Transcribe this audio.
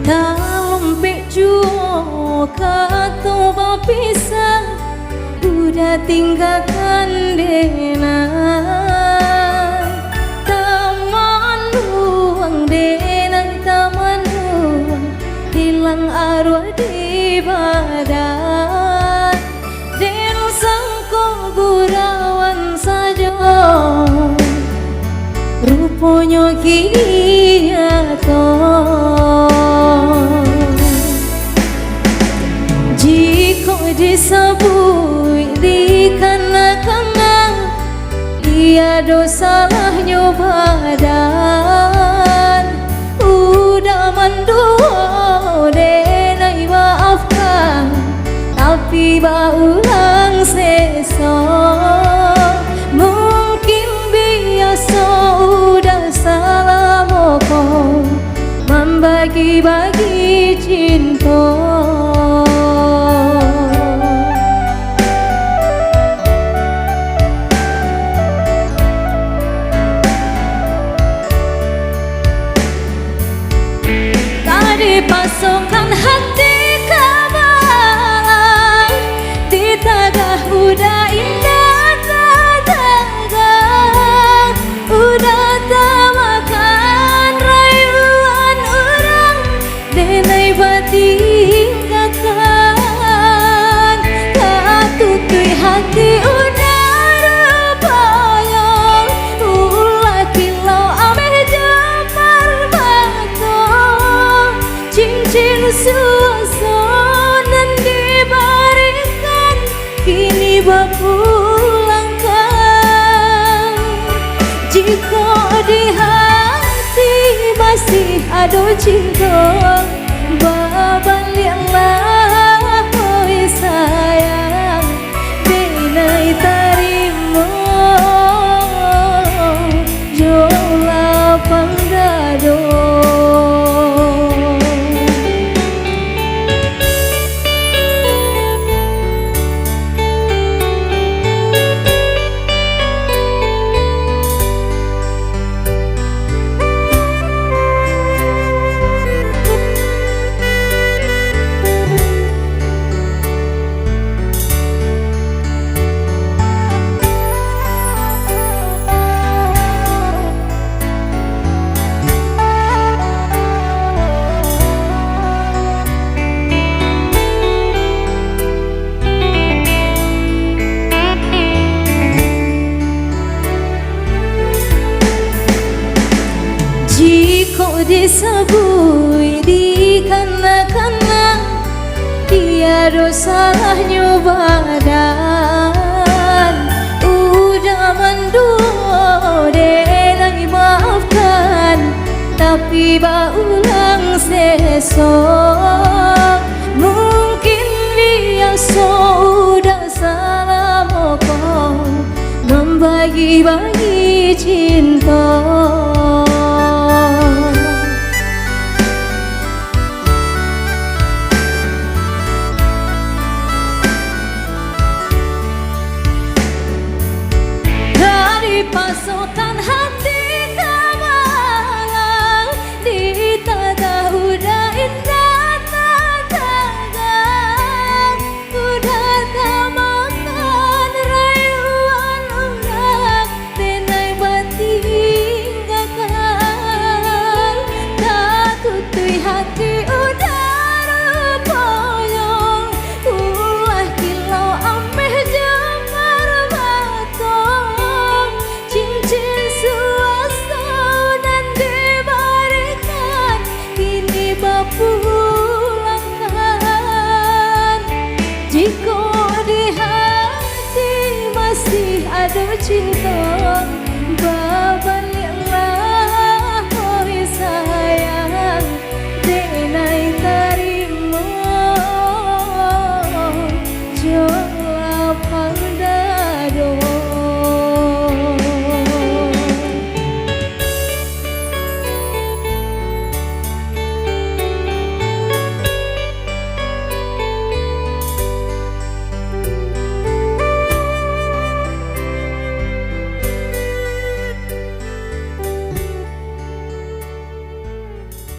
Talompe juo kata bapisah, udah tinggalkan denai. Taman luang denai, taman luang, hilang arwah di badan. Den sangko gurawan saja, rupanya kini nyata. Jika disabui dikana-kana, dia dosalahnya badan. Udah mandua denai maafkan, tapi berulang sesok. Mungkin biasa udah salah moko membagi-bagi cinta. Tadi pasokan hati kabar, di tagah udah indah tagah, udah tamakan rayuan orang, denai batin kakan. Tak tutui hati udah rupanya, ulah kilau ameh jamar batu. Cincin suasan diberikan, kini berpulangkan. Jika di hati masih ada cinta, baliklah oi sayang, denai tarimo jola panggado. Jika disabui dikana-kana, tiada salahnya badan. Udah mandua denai maafkan, tapi berulang sesok. Mungkin biasa udah salah moko membagi-bagi